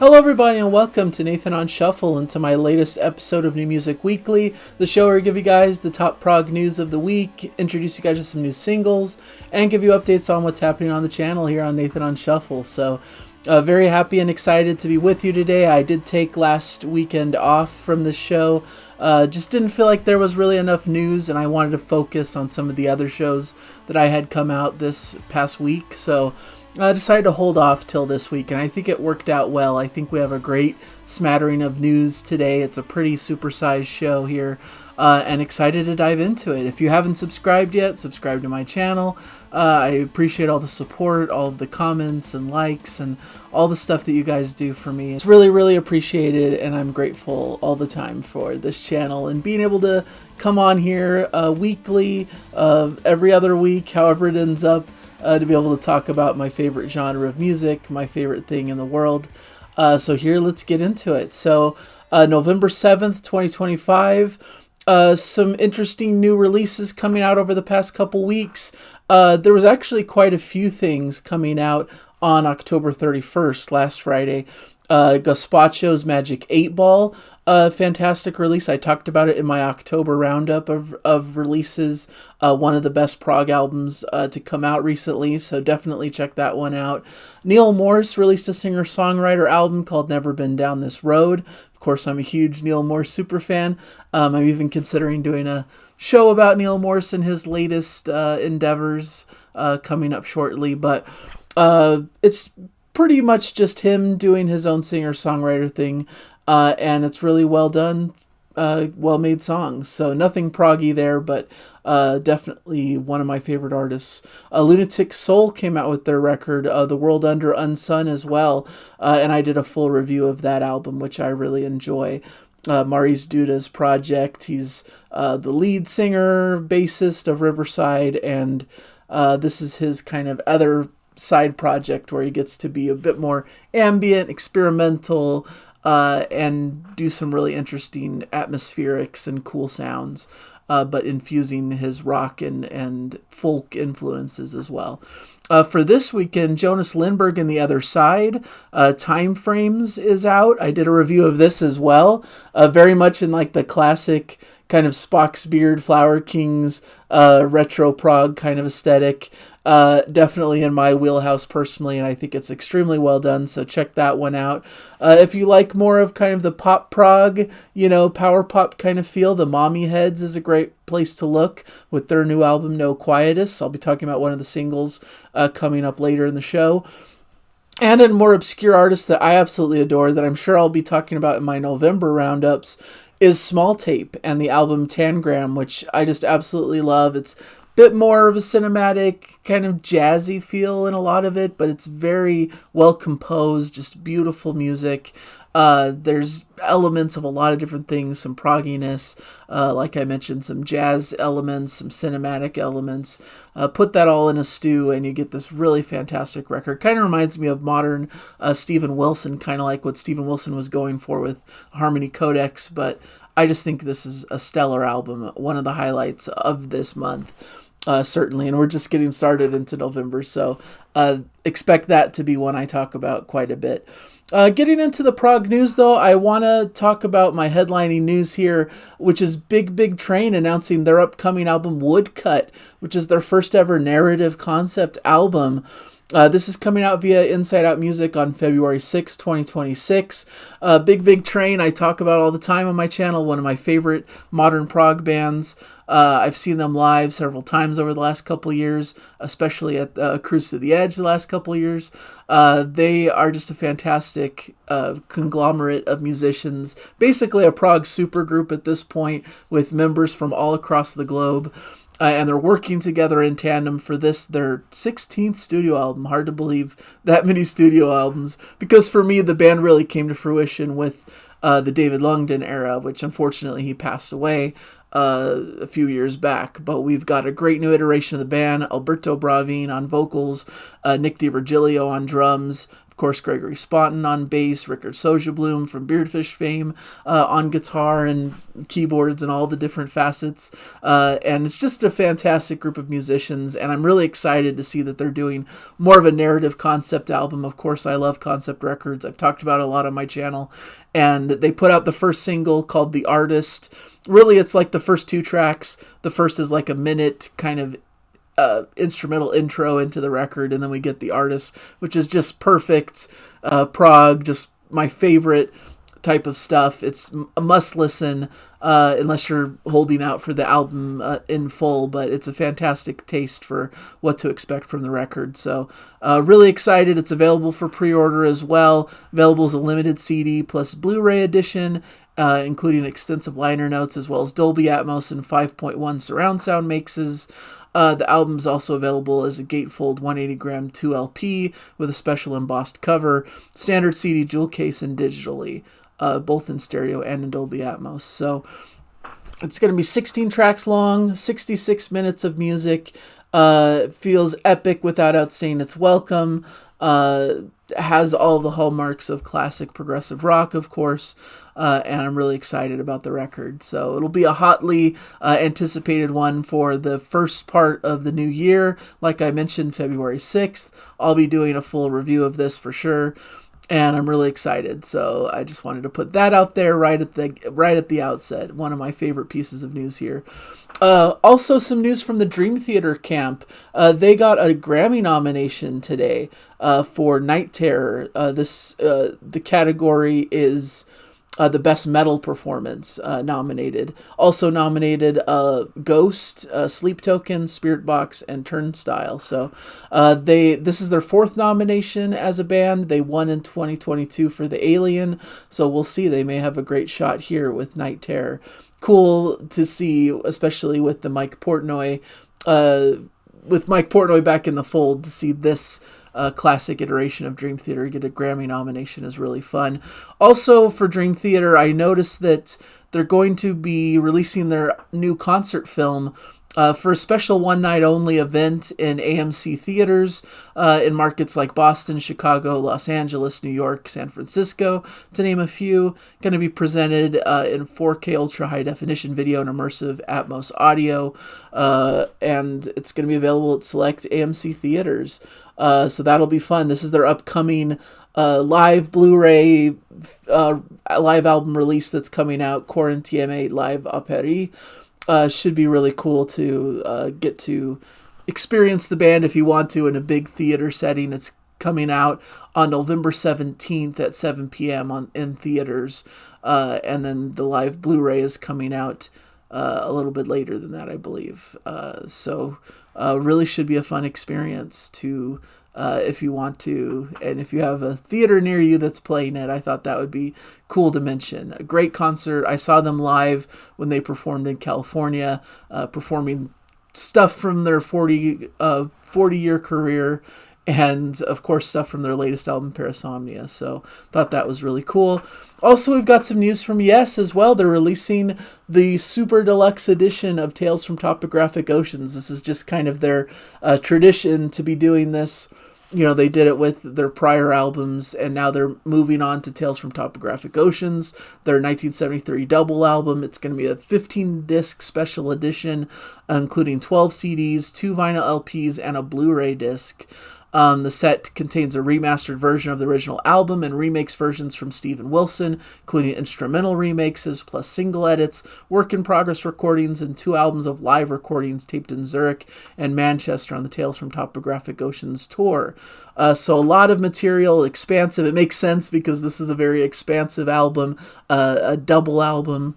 Hello everybody and welcome to Nathan on Shuffle and to my latest episode of New Music Weekly, the show where I give you guys the top prog news of the week, introduce you guys to some new singles, and give you updates on what's happening on the channel here on Nathan on Shuffle. So, very happy and excited to be with you today. I did take last weekend off from the show. Just didn't feel like there was really enough news, and I wanted to focus on some of the other shows that I had come out this past week. So I decided to hold off till this week, and I think it worked out well. I think we have a great smattering of news today. It's a pretty supersized show here, and excited to dive into it. If you haven't subscribed yet, subscribe to my channel. I appreciate all the support, all of the comments and likes, and all the stuff that you guys do for me. It's really, really appreciated, and I'm grateful all the time for this channel and being able to come on here weekly, every other week, however it ends up. To be able to talk about my favorite genre of music, my favorite thing in the world. So here, let's get into it. So November 7th, 2025, some interesting new releases coming out over the past couple weeks. There was actually quite a few things coming out on October 31st, last Friday. Gazpacho's Magic 8 Ball, fantastic release. I talked about it in my October roundup of releases. One of the best prog albums to come out recently, so definitely check that one out. Neil Morse released a singer-songwriter album called Never Been Down This Road. Of course, I'm a huge Neil Morse superfan. I'm even considering doing a show about Neil Morse and his latest endeavors coming up shortly, but it's pretty much just him doing his own singer-songwriter thing, and it's really well done, well-made songs. So nothing proggy there, but definitely one of my favorite artists. Lunatic Soul came out with their record, The World Under Unsung, as well, and I did a full review of that album, which I really enjoy. Maurice Duda's project. He's the lead singer, bassist of Riverside, and this is his kind of other side project where he gets to be a bit more ambient, experimental, and do some really interesting atmospherics and cool sounds, but infusing his rock and folk influences as well. For this weekend, Jonas Lindberg and the Other Side, Time Frames is out. I did a review of this as well, very much in like the classic kind of Spock's Beard, Flower Kings, retro prog kind of aesthetic. Definitely in my wheelhouse personally, and I think it's extremely well done, so check that one out. If you like more of kind of the pop prog, power pop kind of feel, the Mommy Heads is a great place to look with their new album, No Quietus. I'll be talking about one of the singles coming up later in the show. And a more obscure artist that I absolutely adore, that I'm sure I'll be talking about in my November roundups, is Small Tape and the album Tangram, which I just absolutely love. It's bit more of a cinematic kind of jazzy feel in a lot of it, but it's very well composed, just beautiful music. There's elements of a lot of different things, some progginess, like I mentioned, some jazz elements, some cinematic elements. Put that all in a stew and you get this really fantastic record. Kind of reminds me of modern Steven Wilson, kind of like what Steven Wilson was going for with Harmony Codex, but I just think this is a stellar album, one of the highlights of this month. Certainly, and we're just getting started into November, so expect that to be one I talk about quite a bit. Getting into the prog news, though, I want to talk about my headlining news here, which is Big Big Train announcing their upcoming album Woodcut, which is their first ever narrative concept album. This is coming out via Inside Out Music on February 6, 2026. Big Big Train, I talk about all the time on my channel, one of my favorite modern prog bands. I've seen them live several times over the last couple years, especially at Cruise to the Edge the last couple years. They are just a fantastic conglomerate of musicians, basically a prog supergroup at this point, with members from all across the globe. And they're working together in tandem for this, their 16th studio album. Hard to believe that many studio albums, because for me, the band really came to fruition with the David Lungden era, which unfortunately he passed away a few years back. But we've got a great new iteration of the band, Alberto Bravin on vocals, Nick DiVirgilio on drums, course, Gregory Sponton on bass, Rickard Sojablum from Beardfish fame on guitar and keyboards and all the different facets. And it's just a fantastic group of musicians, and I'm really excited to see that they're doing more of a narrative concept album. Of course, I love concept records. I've talked about it a lot on my channel. And they put out the first single called The Artist. Really, it's like the first 2 tracks. The first is like a minute kind of instrumental intro into the record, and then we get The Artist, which is just perfect prog, just my favorite type of stuff. It's a must listen unless you're holding out for the album in full, but it's a fantastic taste for what to expect from the record. So really excited. It's available for pre-order as well. Available as a limited CD plus Blu-ray edition, including extensive liner notes as well as Dolby Atmos and 5.1 surround sound mixes. The album's also available as a gatefold 180-gram 2LP with a special embossed cover, standard CD, jewel case, and digitally, both in stereo and in Dolby Atmos. So it's going to be 16 tracks long, 66 minutes of music. Feels epic without outstaying its welcome. Has all the hallmarks of classic progressive rock, of course, and I'm really excited about the record. So it'll be a hotly anticipated one for the first part of the new year. Like I mentioned, February 6th. I'll be doing a full review of this for sure, and I'm really excited. So I just wanted to put that out there right at the outset. One of my favorite pieces of news here. Also, some news from the Dream Theater camp. They got a Grammy nomination today for Night Terror. The category is the Best Metal Performance nominated. Also nominated Ghost, Sleep Token, Spirit Box, and Turnstile. So this is their 4th nomination as a band. They won in 2022 for The Alien. So we'll see. They may have a great shot here with Night Terror. Cool to see, especially with the Mike Portnoy back in the fold, to see this classic iteration of Dream Theater get a Grammy nomination is really fun. Also for Dream Theater, I noticed that they're going to be releasing their new concert film for a special one-night-only event in AMC theaters in markets like Boston, Chicago, Los Angeles, New York, San Francisco, to name a few. Going to be presented in 4K ultra high-definition video and immersive Atmos audio, and it's going to be available at select AMC theaters. So that'll be fun. This is their upcoming live Blu-ray live album release that's coming out, Quarantieme Live à Paris. Should be really cool to get to experience the band if you want to in a big theater setting. It's coming out on November 17th at 7 p.m. in theaters, and then the live Blu-ray is coming out a little bit later than that, I believe. So really should be a fun experience to if you want to, and if you have a theater near you that's playing it, I thought that would be cool to mention. A great concert. I saw them live when they performed in California, performing stuff from their 40-year career, and of course stuff from their latest album, Parasomnia. So thought that was really cool. Also, we've got some news from Yes as well. They're releasing the super deluxe edition of Tales from Topographic Oceans. This is just kind of their tradition to be doing this. You know, they did it with their prior albums, and now they're moving on to Tales from Topographic Oceans, their 1973 double album. It's going to be a 15-disc special edition, including 12 CDs, 2 vinyl LPs, and a Blu-ray disc. The set contains a remastered version of the original album and remakes versions from Steven Wilson, including instrumental remixes plus single edits, work-in-progress recordings, and 2 albums of live recordings taped in Zurich and Manchester on the Tales from Topographic Oceans tour. So a lot of material, expansive. It makes sense because this is a very expansive album, a double album.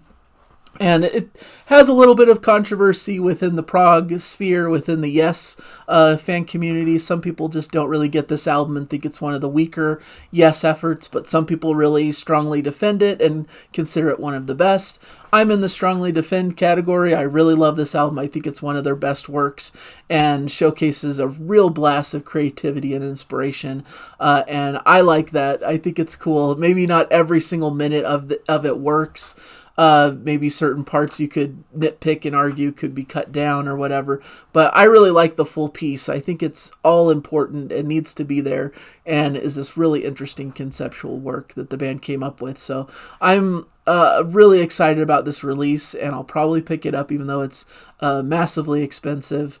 And it has a little bit of controversy within the prog sphere, within the Yes fan community. Some people just don't really get this album and think it's one of the weaker Yes efforts, but some people really strongly defend it and consider it one of the best. I'm in the strongly defend category. I really love this album. I think it's one of their best works and showcases a real blast of creativity and inspiration. And I like that. I think it's cool. Maybe not every single minute of it works. Maybe certain parts you could nitpick and argue could be cut down or whatever. But I really like the full piece. I think it's all important and needs to be there, and is this really interesting conceptual work that the band came up with. So I'm really excited about this release, and I'll probably pick it up even though it's massively expensive.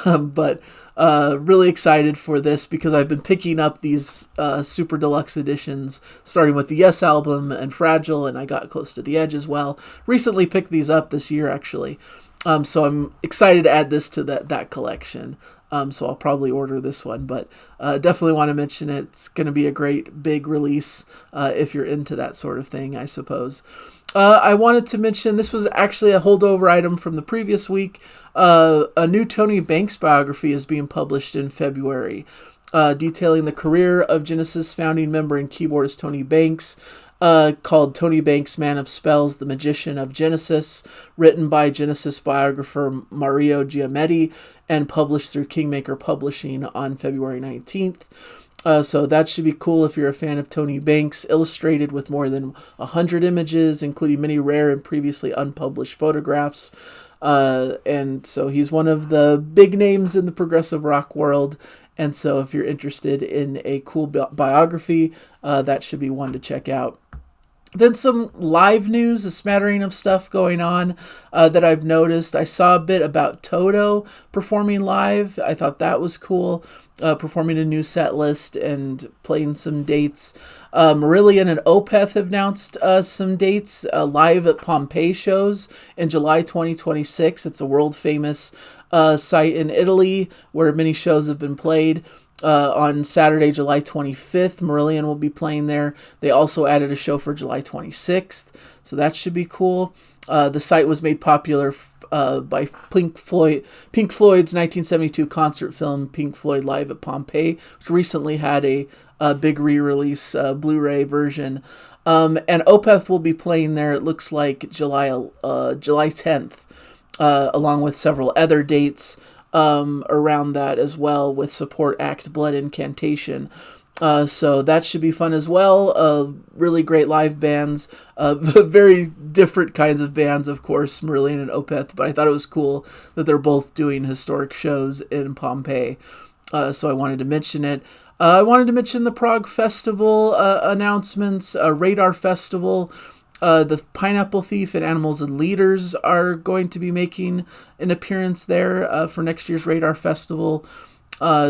But really excited for this because I've been picking up these super deluxe editions, starting with the Yes album and Fragile, and I got Close to the Edge as well. Recently picked these up this year, actually. So I'm excited to add this to that collection. So I'll probably order this one, but definitely want to mention it. It's going to be a great big release if you're into that sort of thing, I suppose. I wanted to mention this was actually a holdover item from the previous week. A new Tony Banks biography is being published in February, detailing the career of Genesis founding member and keyboardist Tony Banks, called Tony Banks, Man of Spells, The Magician of Genesis, written by Genesis biographer Mario Giametti and published through Kingmaker Publishing on February 19th. So that should be cool if you're a fan of Tony Banks, illustrated with more than 100 images, including many rare and previously unpublished photographs. And so he's one of the big names in the progressive rock world. And so if you're interested in a cool biography, that should be one to check out. Then some live news, a smattering of stuff going on that I've noticed. I saw a bit about Toto performing live. I thought that was cool, performing a new set list and playing some dates. Marillion and Opeth have announced some dates live at Pompeii shows in July 2026. It's a world-famous site in Italy where many shows have been played. On Saturday, July 25th, Marillion will be playing there. They also added a show for July 26th, so that should be cool. The site was made popular by Pink Floyd's 1972 concert film Pink Floyd Live at Pompeii, which recently had a big re-release Blu-ray version. And Opeth will be playing there, it looks like, July 10th, along with several other dates around that as well, with support act Blood Incantation. So that should be fun as well. Really great live bands, very different kinds of bands, of course, Marillion and Opeth, but I thought it was cool that they're both doing historic shows in Pompeii. So I wanted to mention it. I wanted to mention the Prog Festival announcements, Radar Festival. The Pineapple Thief and Animals and Leaders are going to be making an appearance there for next year's Radar Festival.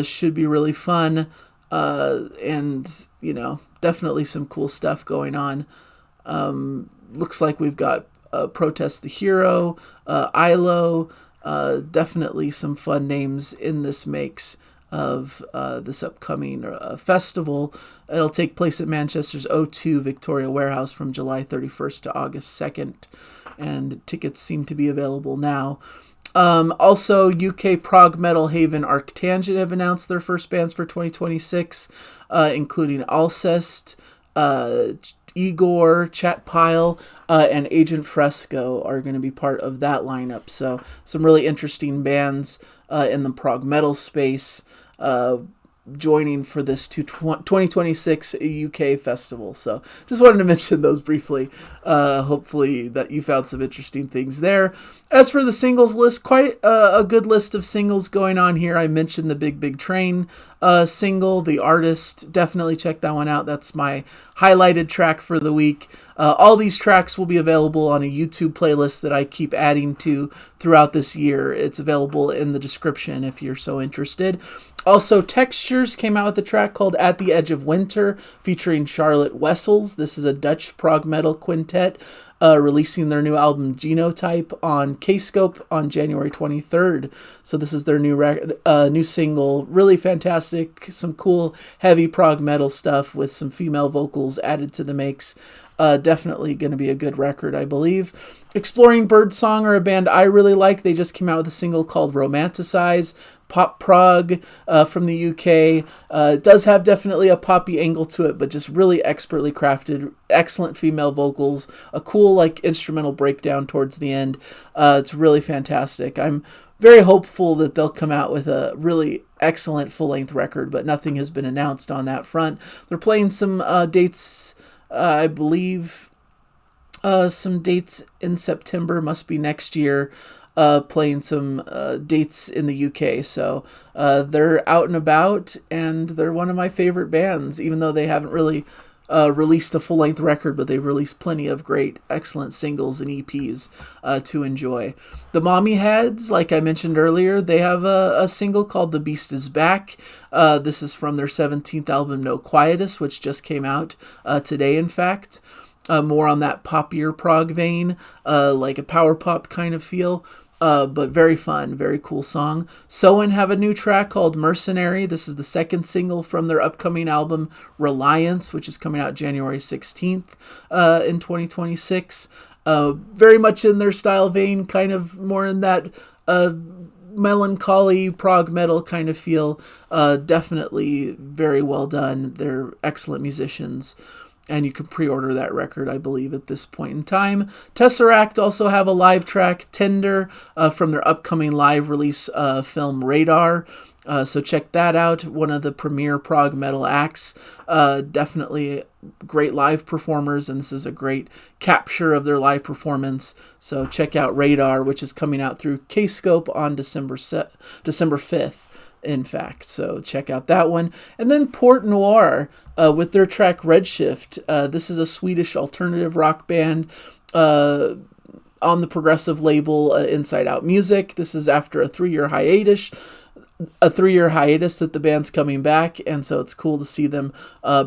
Should be really fun. And, definitely some cool stuff going on. Looks like we've got Protest the Hero, ILO, definitely some fun names in this mix of this upcoming festival. It'll take place at Manchester's O2 Victoria Warehouse from July 31st to August 2nd, and tickets seem to be available now. Also, UK prog metal haven Arctangent have announced their first bands for 2026, including Alcest, Igor, Chatpile, and Agent Fresco are going to be part of that lineup. So some really interesting bands in the prog metal space joining for this 2026 UK festival. So just wanted to mention those briefly. Hopefully that you found some interesting things there. As for the singles list, quite a good list of singles going on here. I mentioned the Big Big Train single, The Artist. Definitely check that one out. That's my highlighted track for the week. All these tracks will be available on a YouTube playlist that I keep adding to throughout this year. It's available in the description if you're so interested. Also, Textures came out with a track called At the Edge of Winter, featuring Charlotte Wessels. This is a Dutch prog metal quintet releasing their new album Genotype on Kscope on January 23rd. So this is their new single. Really fantastic. Some cool, heavy prog metal stuff with some female vocals added to the mix. Definitely going to be a good record, I believe. Exploring Birdsong are a band I really like. They just came out with a single called Romanticize. Pop prog from the UK. It does have definitely a poppy angle to it, but just really expertly crafted, excellent female vocals, a cool instrumental breakdown towards the end. It's really fantastic. I'm very hopeful that they'll come out with a really excellent full-length record, but nothing has been announced on that front. They're playing some dates, I believe, some dates in September, must be next year, playing some dates in the UK. So they're out and about, and they're one of my favorite bands, even though they haven't really released a full-length record, but they've released plenty of great, excellent singles and EPs to enjoy. The Mommy Heads, like I mentioned earlier, they have a single called The Beast Is Back. This is from their 17th album, No Quietus, which just came out today, in fact. More on that poppier prog vein, like a power pop kind of feel. But very fun, very cool song. Soen have a new track called Mercenary. This is the second single from their upcoming album Reliance, which is coming out January 16th in 2026. Very much in their style vein, kind of more in that melancholy prog metal kind of feel. Definitely very well done. They're excellent musicians. And you can pre-order that record, I believe, at this point in time. Tesseract also have a live track, Tender, from their upcoming live release film Radar. So check that out. One of the premier prog metal acts. Definitely great live performers, and this is a great capture of their live performance. So check out Radar, which is coming out through Kscope on December 5th. In fact, so check out that one. And then Port Noir with their track Redshift. This is a Swedish alternative rock band on the progressive label Inside Out Music. This is after a 3-year hiatus. That the band's coming back, and so it's cool to see them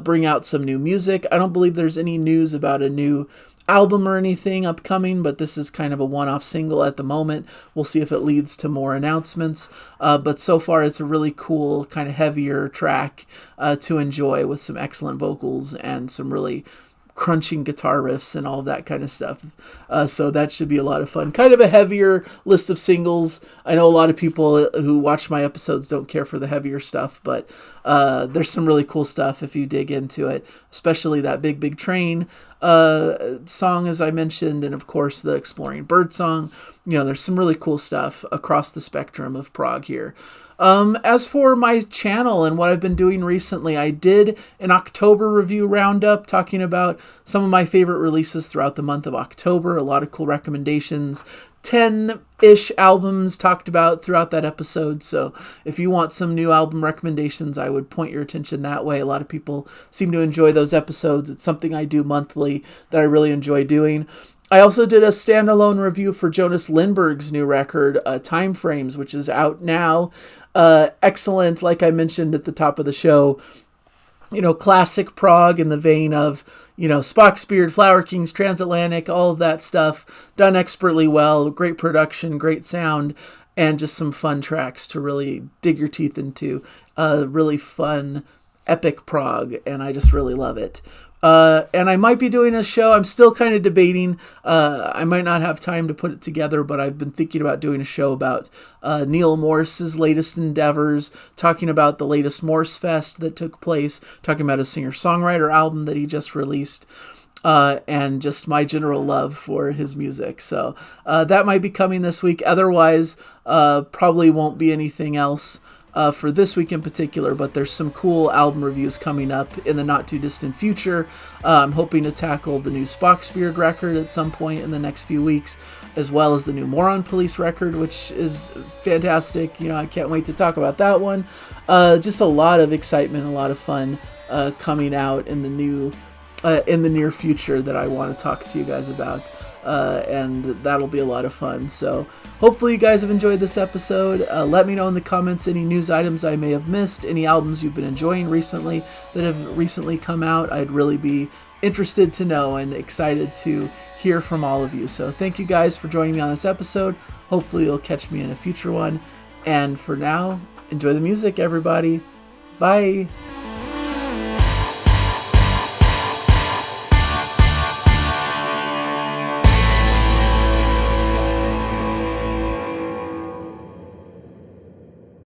bring out some new music. I don't believe there's any news about a new album or anything upcoming, but this is kind of a one-off single at the moment. We'll see if it leads to more announcements, but so far it's a really cool kind of heavier track to enjoy with some excellent vocals and some really crunching guitar riffs and all that kind of stuff. So that should be a lot of fun. Kind of a heavier list of singles. I know a lot of people who watch my episodes don't care for the heavier stuff, but there's some really cool stuff if you dig into it, especially that Big Big Train song, as I mentioned, and of course the Exploring Bird song. There's some really cool stuff across the spectrum of prog here. As for my channel and what I've been doing recently, I did an October review roundup talking about some of my favorite releases throughout the month of October. A lot of cool recommendations. 10-ish albums talked about throughout that episode. So if you want some new album recommendations, I would point your attention that way. A lot of people seem to enjoy those episodes. It's something I do monthly that I really enjoy doing. I also did a standalone review for Jonas Lindberg's new record, Time Frames, which is out now. Excellent, like I mentioned at the top of the show. Classic prog in the vein of, Spock's Beard, Flower Kings, Transatlantic, all of that stuff. Done expertly well, great production, great sound, and just some fun tracks to really dig your teeth into. Really fun, epic prog, and I just really love it. And I might be doing a show. I'm still kind of debating. I might not have time to put it together, but I've been thinking about doing a show about Neil Morse's latest endeavors, talking about the latest Morse Fest that took place, talking about a singer-songwriter album that he just released, and just my general love for his music. So that might be coming this week. Otherwise, probably won't be anything else for this week in particular, but there's some cool album reviews coming up in the not too distant future. I'm hoping to tackle the new Spock's Beard record at some point in the next few weeks, as well as the new Moron Police record, which is fantastic. I can't wait to talk about that one. Just a lot of excitement, a lot of fun coming out in the near future that I want to talk to you guys about. And that'll be a lot of fun. So hopefully you guys have enjoyed this episode. Let me know in the comments any news items I may have missed, any albums you've been enjoying recently that have recently come out. I'd really be interested to know and excited to hear from all of you. So thank you guys for joining me on this episode. Hopefully you'll catch me in a future one. And for now, enjoy the music, everybody. Bye.